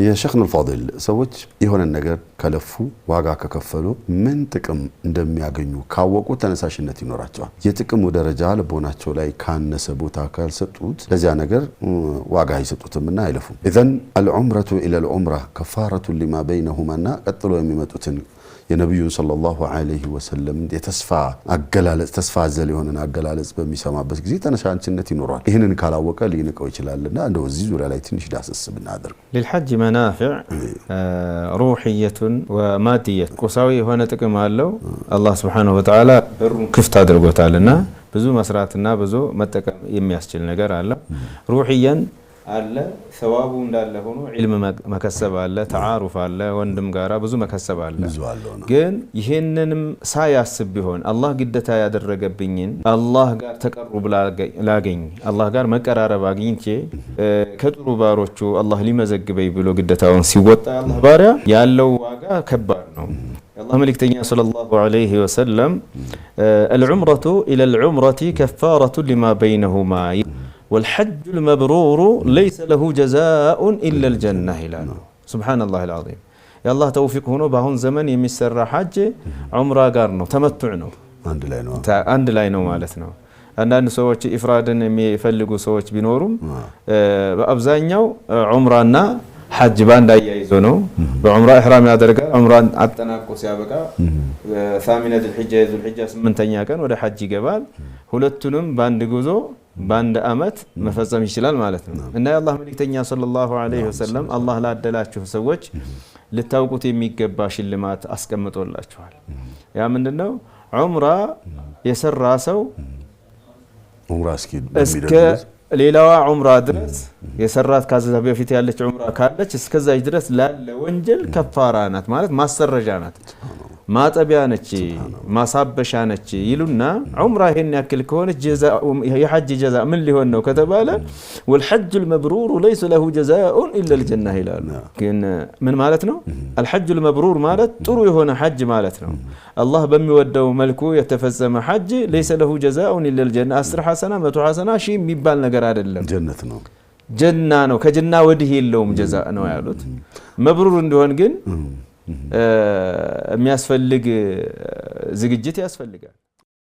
يا شيخنا الفاضل سويت يهون النجار كلفو واقع ككفلو من تكم دم يعجنو كاوقو تنساشنة نوراتوا يتكم ودرجة لبوناتشو لاي كان نسبوتا كال سبتوت لزي نجار واقع يسبتوت منا يلفو إذن العمرة إلى العمرة كفارة لما بينهما نا قتلوا يميمتوتن يا نبي صلى الله عليه وسلم يتسفى أجلالس تسفى زلي هون أجلالس بمسامع بس جزيت أنا شان سنتي نورات هنا نكالا وكالي نكوي شلالنا عنده وزيز ولا لايتنش داسس بالنادر للحج منافع روحية ومادية قصاوي هنا تكمالو الله سبحانه وتعالى كيف تدرجوا تعالنا بزو مسراتنا بزو متكم يمياسجل نجار على روحيا على ثوابه እንዳለ ሆኖ علم መከሰብ አለ ተዓሩፍ አለ ወንድም ጋራ ብዙ መከሰብ አለ ግን ይሄንንም ሳያስብ ቢሆን አላህ ግዴታ ያደረገብኝን አላህ ጋር ተቀርብ ላገኝ አላህ ጋር መቀራረብ አግኝቼ ከጥሩ ባሮቹ አላህ ሊመዘግበኝ ብሎ ግዴታውን ሲወጣ አላህ ባሪያ ያለው ዋጋ ከባድ ነው الله ملكتني صلى الله عليه وسلم العمرة إلى العمرة كفارة لما بينهما والحج المبرور ليس له جزاء إلا الجنة هلاله سبحان الله العظيم يا الله توفيق هنا بهون زمن يمسر حج عمره قارنه تمتعنه عند لاينو مالتنا አንዳንድ ሰዎች ኢፍራድን የሚፈልጉ ሰዎች ቢኖሩም በአብዛኛው ዑምራና ሐጅ ባንድ አያይዞ ነው በዑምራ ኢህራም ያደርጋል ዑምራን አጠናቆ ሲያበቃ ثامنة الحجة ذو الحجة 8ኛ ቀን ወደ ሐጅ ይገባል ሁለቱንም ባንድ ጉዞ ባንድ አመት መፈጸም ይችላል ማለት ነው እና የአላህ መልእክተኛ ሰለላሁ ዐለይሂ ወሰለም አላህ ላደላችሁ ሰዎች ልታውቁት የሚገባ ሽልማት አስቀምጦላችኋል ያ ምንድነው ዑምራ የሰራ ሰው ዑምራ እስከ ሌላዋ ዑምራ ድረስ የሰራት ካዘዛ በፊት ያለች ዑምራ ካለች እስከዛች ድረስ ላለ ወንጀል ከፋራ ናት ማለት ማሰረጃ ናት ማጠቢያ ነች ማሳበሻ ነች ይሉና ዑምራ ይሄን ያክል ከሆነ ጀዛኡ የሐጅ ጀዛ ምን ሊሆን ነው ከተባለ والحج المبرور ليس له جزاء الا الجنه ይላል ግን ምን ማለት ነው الحج المبرور ማለት ጥሩ የሆነ ሐጅ ማለት ነው አላህ በሚወደው መልኩ የተፈጸመ ሐጅ ليس له جزاء الا الجنه 10 حسنه 100 حسنه ሺ የሚባል ነገር አይደለም ጀነት ነው ጀና ነው ከጀና ወዲህ የለውም ጀዛ ነው ያሉት መብሩር እንደሆን ግን የሚያስፈልግ ዝግጅት ያስፈልጋል